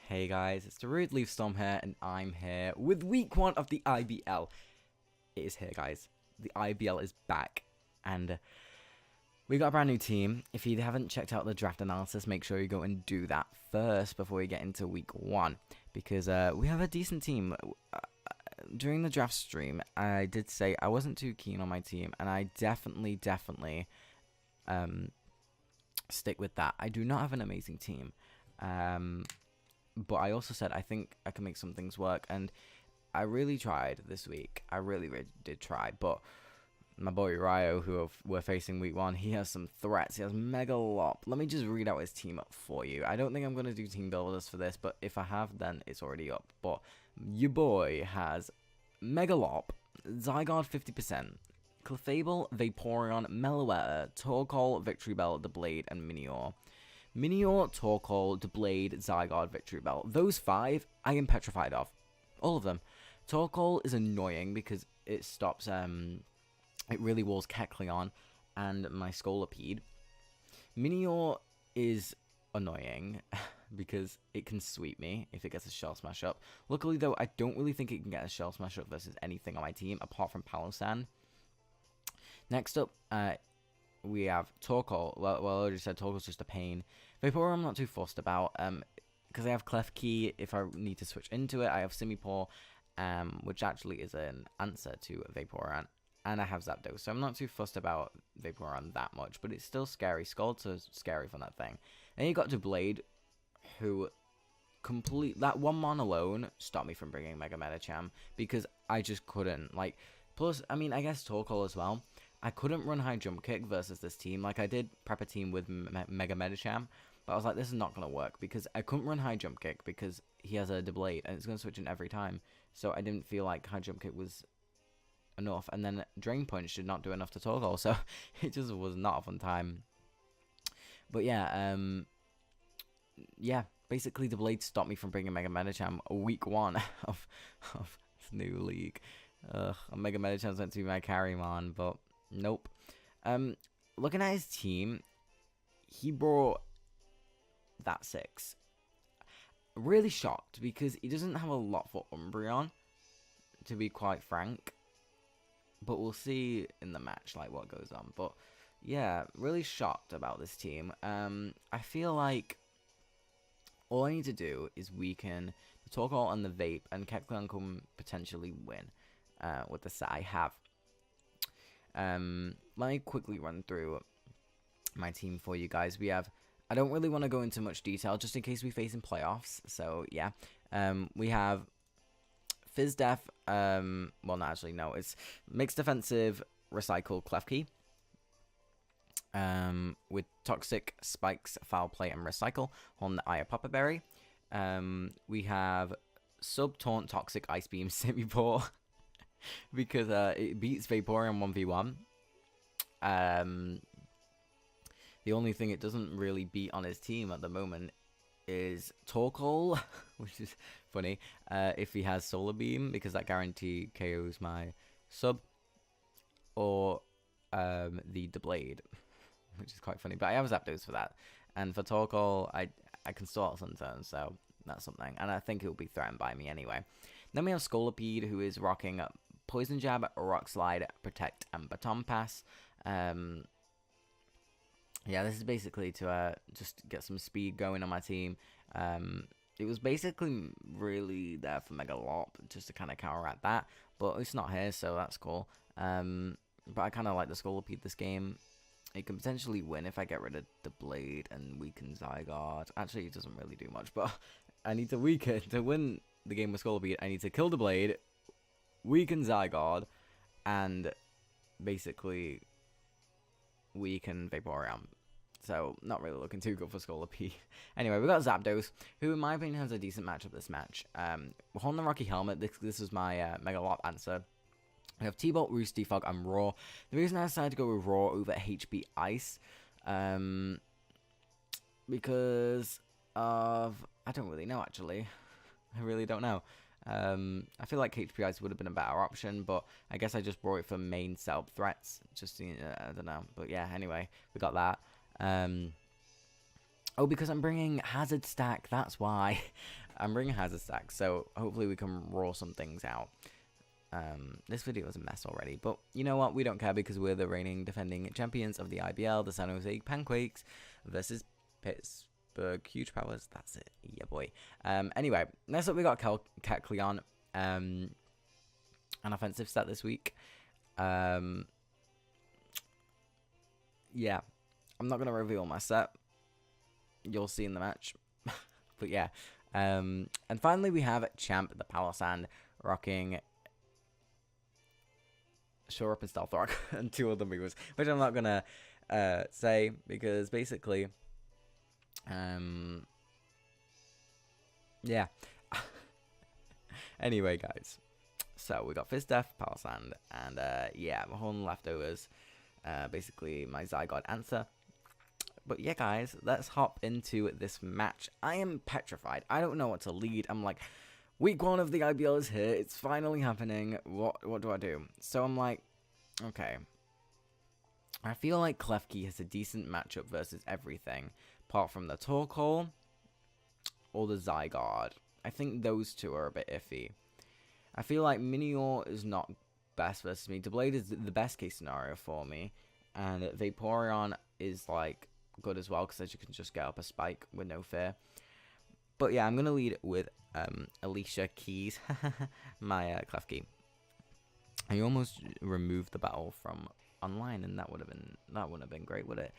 Hey guys, it's DarudeLeafStorm here, and I'm here with week 1 of the IBL. It is here, guys. The IBL is back, and we got a brand new team. If you haven't checked out the draft analysis, make sure you go and do that first before we get into week 1, because we have a decent team. During the draft stream, I did say I wasn't too keen on my team, and I definitely stick with that. I do not have an amazing team. But I also said I think I can make some things work, and I really tried this week. I really did try, but my boy Ryo, who we're facing week 1, he has some threats. He has Mega Lop. Let me just read out his team up for you. I don't think I'm going to do team builders for this, but if I have, then it's already up. But your boy has Mega Lop, Zygarde 50%, Clefable, Vaporeon, Meloetta, Torkoal, Victory Bell, the Blade, and Minior. Minior, Torkoal, Blade, Zygarde, Victory Bell. Those 5, I am petrified of. All of them. Torkoal is annoying because it stops, it really walls Kecleon and my Scolipede. Minior is annoying because it can sweep me if it gets a Shell Smash up. Luckily, though, I don't really think it can get a Shell Smash up versus anything on my team apart from Palossand. Next up, we have Torkoal. Well, I already said Torkoal's just a pain. Vaporeon I'm not too fussed about, because I have Klefki. If I need to switch into it, I have Simipour, which actually is an answer to Vaporeon, and I have Zapdos, so I'm not too fussed about Vaporeon that much, but it's still scary. Scald's so scary from that thing. Then you got to Blade, who that one mon alone stopped me from bringing Mega Medicham, because I just couldn't, plus, I mean, I guess Torkoal as well. I couldn't run high jump kick versus this team. Like, I did prep a team with Mega Medicham, but I was like, this is not going to work because I couldn't run high jump kick because he has a Blade and it's going to switch in every time. So I didn't feel like high jump kick was enough. And then Drain Punch did not do enough to Torkoal, so it just was not a fun time. But yeah, basically the Blade stopped me from bringing Mega Medicham week 1 of this new league. Mega Medicham's meant to be my carry man, but nope. Looking at his team, he brought that 6. Really shocked because he doesn't have a lot for Umbreon, to be quite frank. But we'll see in the match what goes on. But yeah, really shocked about this team. I feel like all I need to do is weaken the Torkoal and the Vape, and Kecleon can potentially win with the set I have. Let me quickly run through my team for you guys. I don't really want to go into much detail just in case we face in playoffs. So yeah, we have Fizdef. Well, not actually, no. It's Mixed Defensive, Recycle, Klefki. With Toxic, Spikes, Foul Play, and Recycle on the Aya Papa Berry. We have Sub Taunt, Toxic, Ice Beam, Simipour. Because it beats Vaporeon 1v1. The only thing it doesn't really beat on his team at the moment is Torkoal, which is funny, if he has Solar Beam, because that guarantee KOs my Sub, or the Blade, which is quite funny. But I have Zapdos for that. And for Torkoal, I can store out some turns, so that's something. And I think it will be threatened by me anyway. Then we have Scolipede, who is rocking Poison Jab, Rock Slide, Protect, and Baton Pass. Yeah, this is basically to just get some speed going on my team. It was basically really there for Mega Lop, just to kind of counteract that, but it's not here, so that's cool. But I kind of like the Scolipede this game. It can potentially win if I get rid of the Blade and weaken Zygarde. Actually, it doesn't really do much, but I need to weaken to win the game with Scolipede. I need to kill the Blade, weaken Zygarde, and basically weaken Vaporeon. So, not really looking too good for Scolipede. Anyway, we got Zapdos, who in my opinion has a decent matchup this match. We're on the Rocky Helmet. This is my Mega Lop answer. We have T-Bolt, Roost, Defog, and Roar. The reason I decided to go with Roar over HB Ice, because of, I don't really know actually. I really don't know. I feel like HP Ice would have been a better option, but I guess I just brought it for main setup threats. Just, I don't know. But yeah, anyway, we got that. Oh, because I'm bringing Hazard Stack, that's why. I'm bringing Hazard Stack, so hopefully we can roll some things out. This video is a mess already, but you know what? We don't care because we're the reigning defending champions of the IBL, the San Jose Panquakes versus Pittsburgh Huge Powers. That's it. Yeah, boy. Anyway, next up we got Cleon, an offensive stat this week. Yeah, I'm not going to reveal my set. You'll see in the match. But yeah. And finally we have Champ, the Power Sand, rocking Shore Up and Stealth Rock and 2 other moves, which I'm not going to say because basically, yeah. Anyway, guys. So we got Fizz Death, Power Sand, and yeah, the whole leftovers. Basically, my Zygarde answer. But yeah, guys, let's hop into this match. I am petrified. I don't know what to lead. I'm like, week 1 of the IBL is here. It's finally happening. What do I do? So I'm like, okay. I feel like Klefki has a decent matchup versus everything, apart from the Torkoal or the Zygarde. I think those 2 are a bit iffy. I feel like Minior is not best versus me. Doublade is the best case scenario for me. And Vaporeon is like good as well because you can just get up a spike with no fear. But yeah, I'm going to lead with Alicia Keys, my Klefki. I almost removed the battle from online and that wouldn't have been great, would it?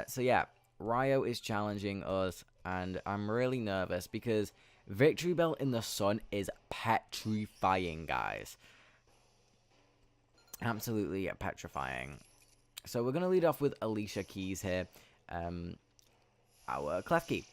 So yeah, Ryo is challenging us and I'm really nervous because Victory Bell in the sun is petrifying, guys. Absolutely petrifying. So we're going to lead off with Alicia Keys here. Our Klefki.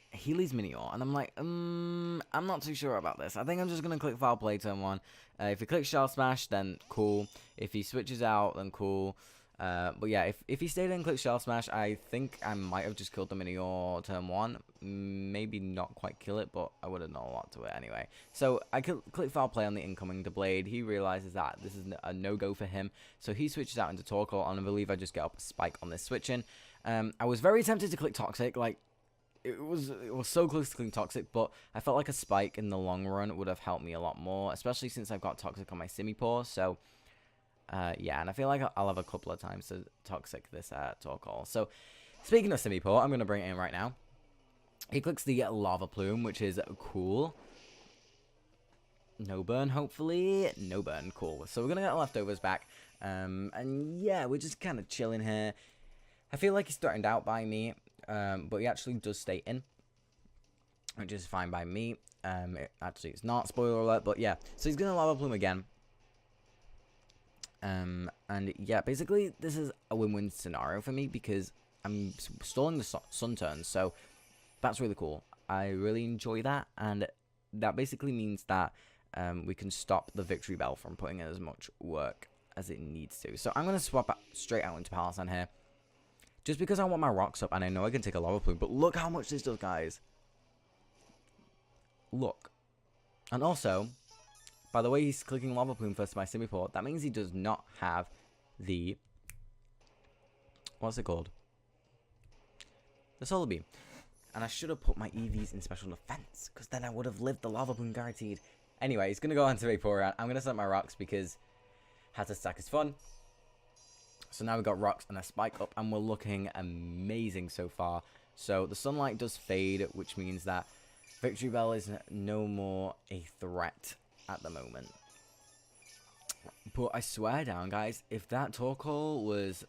He leads Minior. And I'm like, I'm not too sure about this. I think I'm just going to click Foul Play turn 1. If he clicks Shell Smash, then cool. If he switches out, then cool. But yeah, if he stayed in and clicked Shell Smash, I think I might have just killed the Minior turn 1. Maybe not quite kill it, but I would have known a lot to it anyway. So I click Foul Play on the incoming Doublade. He realizes that this is a no-go for him. So he switches out into Torkoal, and I believe I just get up a spike on this switching. I was very tempted to click Toxic. Like, it was so close to clicking Toxic, but I felt like a spike in the long run would have helped me a lot more, especially since I've got Toxic on my Simipour. So yeah, and I feel like I'll have a couple of times to Toxic this Torkoal. So, speaking of Simipour, I'm going to bring it in right now. He clicks the Lava Plume, which is cool. No burn, hopefully. No burn, cool. So we're going to get leftovers back. And yeah, we're just kind of chilling here. I feel like he's threatened out by me, but he actually does stay in, which is fine by me. Actually, it's not, spoiler alert, but yeah. So he's going to Lava Plume again. And yeah, basically this is a win-win scenario for me because I'm stalling the sun turns, so that's really cool. I really enjoy that, and that basically means that we can stop the Victory Bell from putting in as much work as it needs to. So I'm going to swap straight out into Power Sand here, just because I want my rocks up, and I know I can take a Lava Plume, but look how much this does, guys. Look. And also, by the way he's clicking Lava Plume first to my Simipour, that means he does not have the... What's it called? The Solar Beam. And I should have put my EVs in Special Defense, because then I would have lived the Lava Plume guaranteed. Anyway, he's going to go on to Vaporeon. I'm going to set my rocks because Hazard Stack is fun. So now we've got rocks and a spike up, and we're looking amazing so far. So the sunlight does fade, which means that Victory Bell is no more a threat at the moment. But I swear down, guys, if that Torkoal was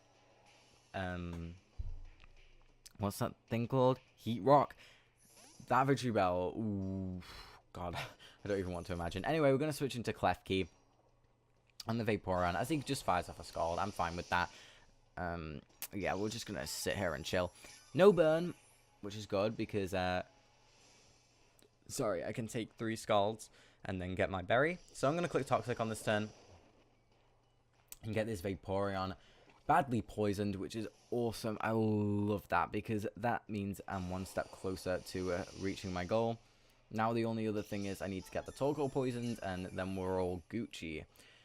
what's that thing called? Heat Rock. That Victory Bell, ooh, god, I don't even want to imagine. Anyway, we're going to switch into Klefki on the Vaporeon. I think just fires off a Scald. I'm fine with that. Yeah, we're just going to sit here and chill. No burn, which is good because sorry, I can take 3 Scalds and then get my berry. So I'm going to click Toxic on this turn and get this Vaporeon badly poisoned, which is awesome. I love that because that means I'm one step closer to reaching my goal. Now the only other thing is I need to get the Torkoal poisoned, and then we're all Gucci.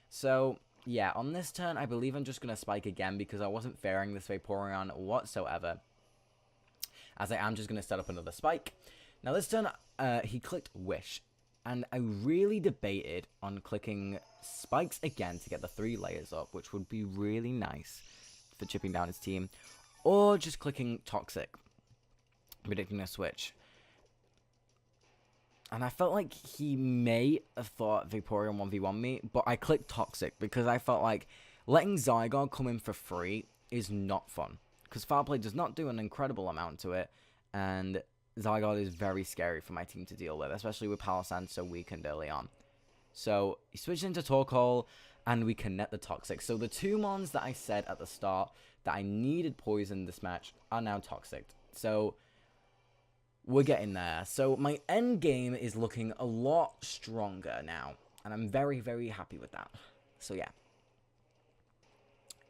So yeah, on this turn, I believe I'm just going to spike again because I wasn't fairing this Vaporeon whatsoever. as I am just going to set up another spike. Now this turn, he clicked Wish, and I really debated on clicking spikes again to get the 3 layers up, which would be really nice for chipping down his team, or just clicking Toxic, predicting a switch. And I felt like he may have thought Vaporeon 1v1 me, but I clicked Toxic because I felt like letting Zygarde come in for free is not fun. Because Foul Play does not do an incredible amount to it, and Zygarde is very scary for my team to deal with, especially with Palossand so weakened early on. So he switched into Torkoal, and we connect the Toxic. So the 2 mons that I said at the start that I needed poison this match are now Toxic. So we're getting there. So my end game is looking a lot stronger now, and I'm very, very happy with that. So yeah.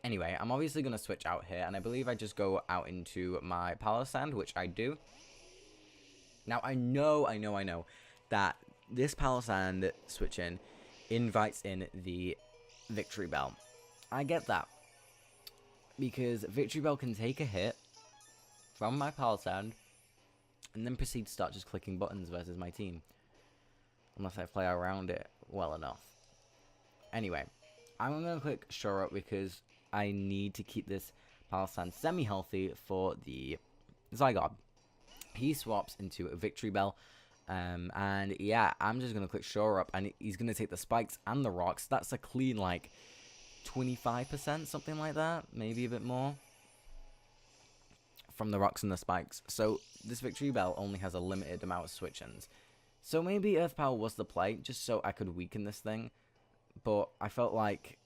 Anyway, I'm obviously going to switch out here, and I believe I just go out into my Palossand, which I do. Now, I know that this Palossand switch in invites in the Victory Bell. I get that, because Victory Bell can take a hit from my Palossand and then proceed to start just clicking buttons versus my team, unless I play around it well enough. Anyway, I'm going to click Shore Up because I need to keep this Palossand semi-healthy for the Zygarde. He swaps into a Victory Bell, and yeah, I'm just going to click Shore Up, and he's going to take the spikes and the rocks. That's a clean, like, 25%, something like that, maybe a bit more, from the rocks and the spikes. So this Victory Bell only has a limited amount of switch-ins. So maybe Earth Power was the play, just so I could weaken this thing, but I felt like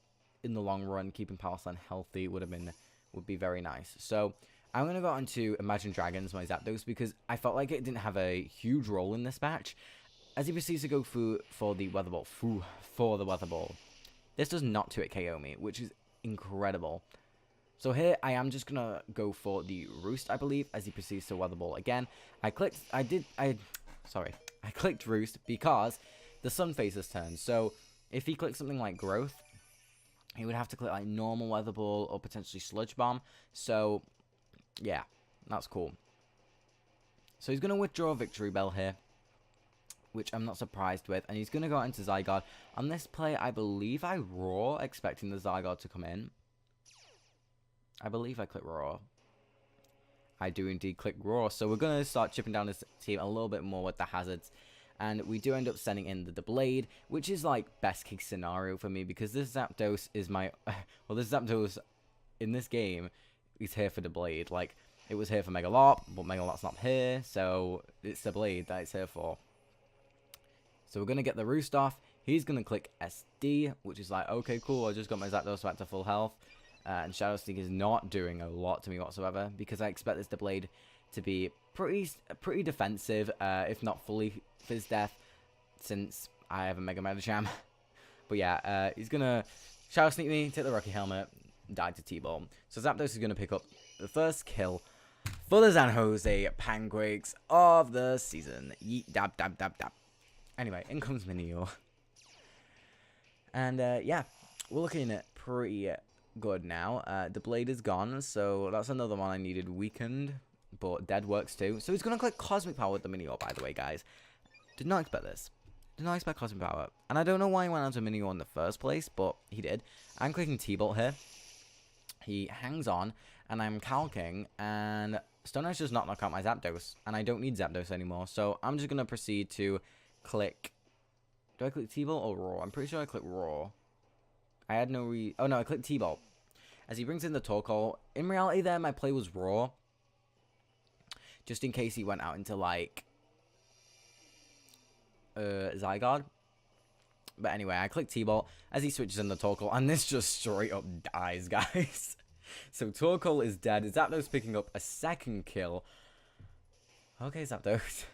in the long run, keeping Palossand healthy would be very nice. So I'm going to go into Imagine Dragons, my Zapdos, because I felt like it didn't have a huge role in this match. As he proceeds to go for the Weather Ball, for the Weather Ball. This does not 2-hit KO me, which is incredible. So here, I am just going to go for the Roost, I believe, as he proceeds to Weather Ball again. I clicked Roost because the Sun Phases turn. So if he clicks something like Growth, he would have to click like normal Weather Ball or potentially Sludge Bomb. So yeah, that's cool. So he's going to withdraw Victory Bell here, which I'm not surprised with. And he's going to go out into Zygarde. On this play, I believe I Roar, expecting the Zygarde to come in. I believe I click Roar. I do indeed click Roar. So we're going to start chipping down this team a little bit more with the hazards. And we do end up sending in the Blade, which is like best case scenario for me, because this Zapdos is my... well, this Zapdos in this game is here for the Blade. Like, it was here for Megalop, but Megalop's not here, so it's the Blade that it's here for. So we're going to get the Roost off. He's going to click SD, which is like, okay, cool, I just got my Zapdos back to full health. And Shadow Sneak is not doing a lot to me whatsoever, because I expect this Blade to be pretty defensive, if not fully Fizz Death, since I have a Mega Medicham. But yeah, he's gonna Shadow Sneak me, take the Rocky Helmet, die to T-Ball. So Zapdos is gonna pick up the first kill for the San Jose Panquakes of the season. Yeet, dab, dab, dab, dab. Anyway, in comes Minior. And yeah, we're looking at pretty good now. The Blade is gone, so that's another one I needed weakened. But dead works too. So he's going to click Cosmic Power with the Minior, by the way, guys. Did not expect this. Did not expect Cosmic Power. And I don't know why he went out to Minior in the first place, but he did. I'm clicking T-Bolt here. He hangs on, and I'm calking, and Stone Ice does not knock out my Zapdos. And I don't need Zapdos anymore, so I'm just going to proceed to click... Do I click T-Bolt or Roar? I'm pretty sure I click Roar. I had no Oh no, I clicked T-Bolt. As he brings in the Torkoal. In reality there, my play was Roar. Just in case he went out into, like, Zygarde. But anyway, I click T-Bolt as he switches in the Torkoal, and this just straight up dies, guys. So Torkoal is dead. Zapdos picking up a second kill. Okay, Zapdos.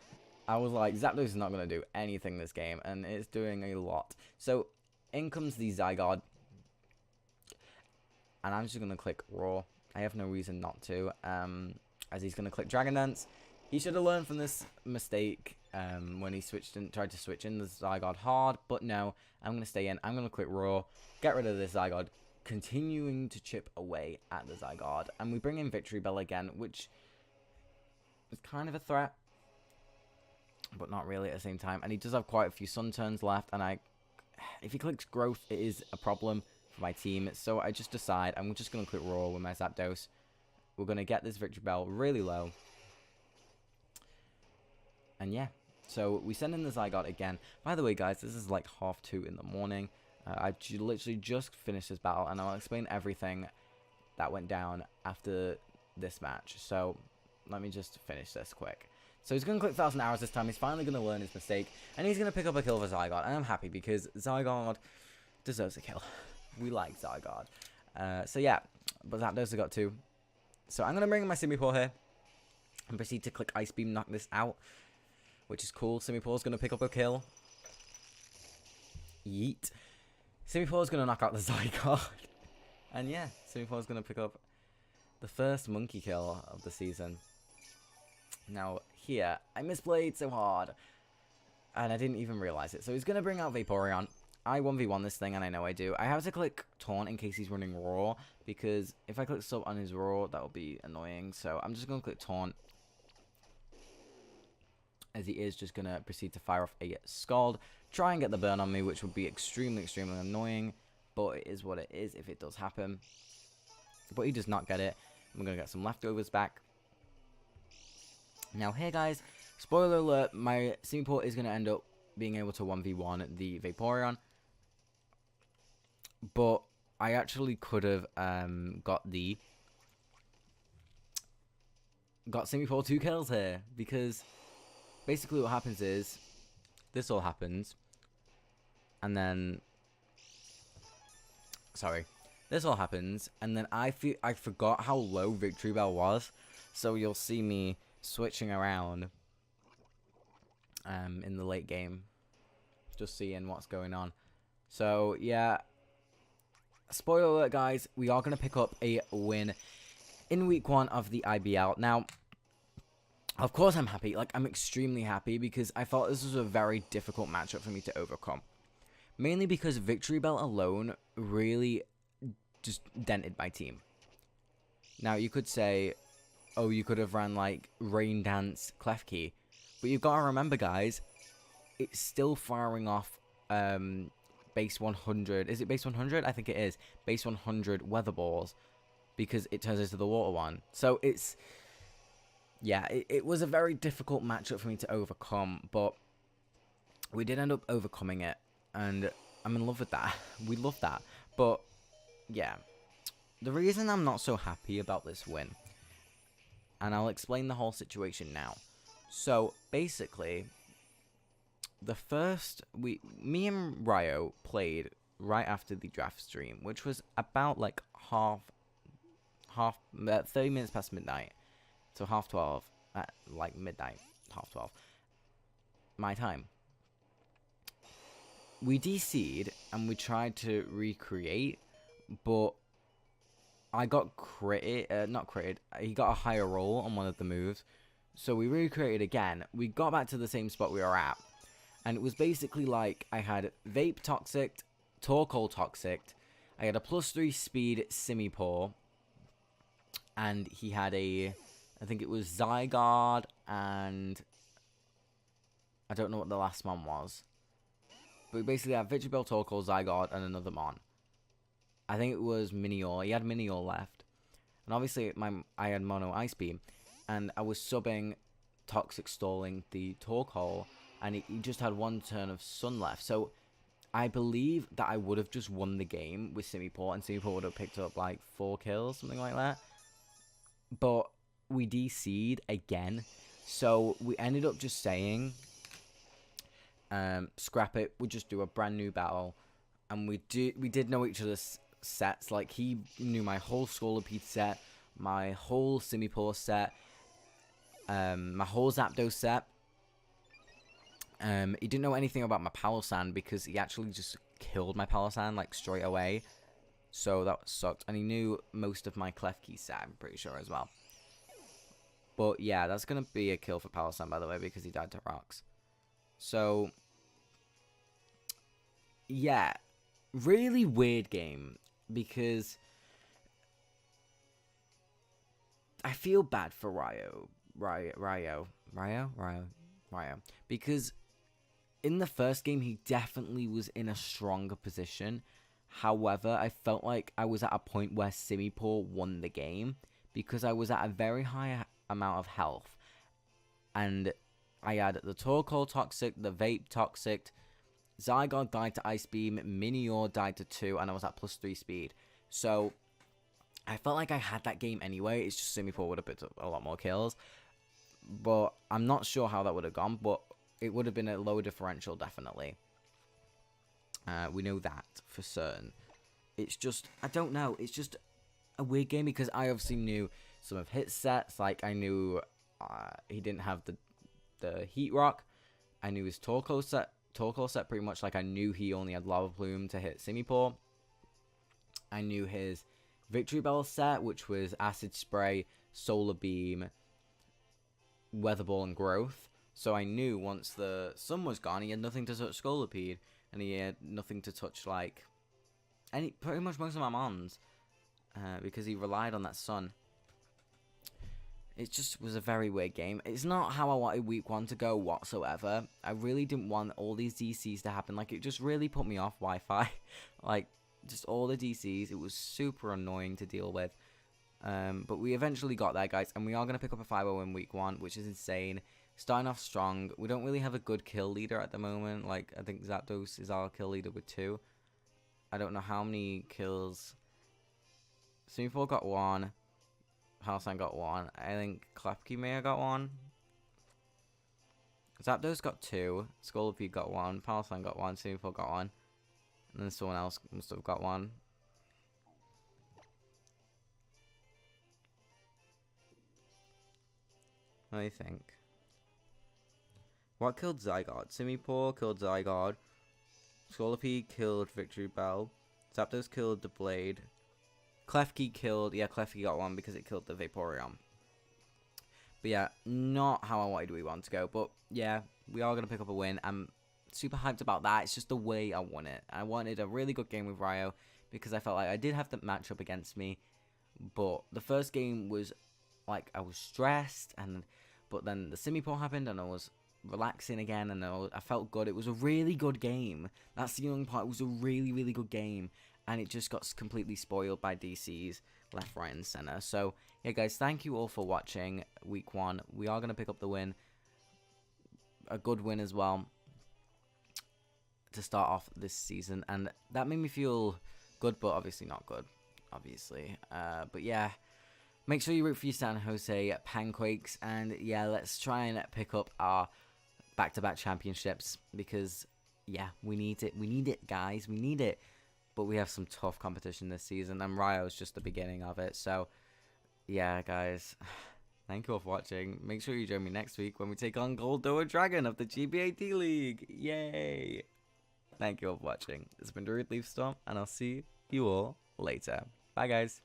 I was like, Zapdos is not going to do anything this game, and it's doing a lot. So in comes the Zygarde. And I'm just going to click Roar. I have no reason not to. As he's going to click Dragon Dance. He should have learned from this mistake when he tried to switch in the Zygarde hard. But no, I'm going to stay in. I'm going to click Roar. Get rid of this Zygarde. Continuing to chip away at the Zygarde. And we bring in Victory Bell again, which is kind of a threat, but not really at the same time. And he does have quite a few sun turns left, and if he clicks growth, it is a problem for my team. So I just decide I'm just going to click raw with my Zapdos. We're going to get this victory bell really low. And yeah, so we send in the Zygarde again. By the way, guys, this is like 2:30 in the morning. I literally just finished this battle, and I'll explain everything that went down after this match. So let me just finish this quick. So he's going to click 1,000 hours this time. He's finally going to learn his mistake, and he's going to pick up a kill for Zygarde. And I'm happy because Zygarde deserves a kill. We like Zygarde. So yeah, but Zapdos got 2. So I'm going to bring in my Simipour here and proceed to click Ice Beam, knock this out, which is cool. Simipour's going to pick up a kill. Yeet. Simipour's going to knock out the Zygarde. And yeah, Simipour's going to pick up the first monkey kill of the season. Now, here, I misplayed so hard, and I didn't even realize it. So he's going to bring out Vaporeon. I 1v1 this thing, and I know I do. I have to click Taunt in case he's running Raw, because if I click Sub on his Raw, that will be annoying. So I'm just going to click Taunt, as he is just going to proceed to fire off a Scald. Try and get the burn on me, which would be extremely, extremely annoying, but it is what it is if it does happen. But he does not get it. I'm going to get some leftovers back. Now here, guys, spoiler alert, my Simipour is going to end up being able to 1v1 the Vaporeon. But I actually could have got Simipour 2 kills here, because basically what happens is this all happens, and then this all happens, and then I forgot how low Victory Bell was, so you'll see me switching around in the late game, just seeing what's going on. So yeah, spoiler alert, guys, we are going to pick up a win in week 1 of the IBL. Now, of course I'm happy, like I'm extremely happy, because I thought this was a very difficult matchup for me to overcome. Mainly because Victory Bell alone really just dented my team. Now you could say, oh, you could have ran like Rain Dance Klefki, but you've got to remember, guys, it's still firing off base 100. Is it base 100? I think it is. Base 100 weather balls, because it turns into the water one. So it's, yeah, it was a very difficult matchup for me to overcome, but we did end up overcoming it, and I'm in love with that. We love that. But yeah, the reason I'm not so happy about this win, and I'll explain the whole situation now. So basically, the first me and Ryo played right after the draft stream, which was about like 30 minutes past midnight, so 12:30 at like midnight, 12:30 my time. We DC'd and we tried to recreate, but I got not critted. He got a higher roll on one of the moves, so we recreated again. We got back to the same spot we were at, and it was basically like I had Vape Toxic, Torkoal Toxic, I had a +3 speed Simipour, and he had I think it was Zygarde, and I don't know what the last one was. But we basically had Victory Bell, Torkoal, Zygarde, and another Mon. I think it was Minior. He had Minior left. And obviously, I had Mono Ice Beam. And I was subbing Toxic Stalling the Torkoal. And he just had one turn of Sun left. So I believe that I would have just won the game with Simipour. And Simipour would have picked up like 4 kills, something like that. But we DC'd again. So we ended up just saying, scrap it, we'll just do a brand new battle. And we did know each other's sets. Like, he knew my whole Scolipede set, my whole Simipour set, my whole Zapdos set. He didn't know anything about my Palossand, because he actually just killed my Palossand like straight away, so that sucked. And he knew most of my Klefki set, I'm pretty sure, as well. But yeah, that's gonna be a kill for Palossand, by the way, because he died to rocks. So yeah, really weird game, because I feel bad for Ryo. Ryo. Because in the first game, he definitely was in a stronger position. However, I felt like I was at a point where Simipour won the game because I was at a very high amount of health. And I had the Torkoal Toxic, the Vape Toxic, Zygarde died to Ice Beam, Minior died to 2, and I was at +3 speed. So I felt like I had that game anyway. It's just Simipour would have picked up a lot more kills. But I'm not sure how that would have gone, but it would have been a low differential, definitely. We know that for certain. It's just, I don't know. It's just a weird game because I obviously knew some of his sets. Like, I knew he didn't have the Heat Rock. I knew his Torkoal set pretty much. Like, I knew he only had Lava Plume to hit Simipour. I knew his Victory Bell set, which was Acid Spray, Solar Beam, Weather Ball, and Growth. So I knew once the sun was gone, he had nothing to touch Scolipede. And he had nothing to touch, like, pretty much most of my mons. Because he relied on that sun. It just was a very weird game. It's not how I wanted week 1 to go whatsoever. I really didn't want all these DCs to happen. Like, it just really put me off Wi-Fi. Like, just all the DCs. It was super annoying to deal with. But we eventually got there, guys. And we are going to pick up a 5-0 in week 1, which is insane. Starting off strong. We don't really have a good kill leader at the moment. Like, I think Zapdos is our kill leader with 2. I don't know how many kills. Simipour got 1. Palsine got 1. I think Klefki may have got 1. Zapdos got 2. Scolipede got 1. Palsine got 1. Simipour got 1. And then someone else must have got 1. What do you think? What killed Zygarde? Simipour killed Zygarde. Scolipede killed Victory Bell. Zapdos killed the Blade. Klefki killed... Yeah, Klefki got 1 because it killed the Vaporeon. But yeah, not how I wanted we want to go. But yeah, we are going to pick up a win. I'm super hyped about that. It's just the way I want it. I wanted a really good game with Ryo because I felt like I did have the matchup against me. But the first game was like I was stressed. But then the Simipour happened and I was relaxing again, and I felt good. It was a really good game. That's the young part. It was a really, really good game, and it just got completely spoiled by DCs left, right, and center. So yeah, guys, thank you all for watching week 1. We are gonna pick up the win, a good win as well, to start off this season, and that made me feel good, but obviously not good, obviously. But yeah. Make sure you root for your San Jose Panquakes, and yeah, let's try and pick up our back-to-back championships because, yeah, we need it. We need it, guys. We need it. But we have some tough competition this season, and Ryo's just the beginning of it. So, yeah, guys, thank you all for watching. Make sure you join me next week when we take on GoldoaDragon of the GBAT League. Yay! Thank you all for watching. This has been DarudeLeafStorm, and I'll see you all later. Bye, guys.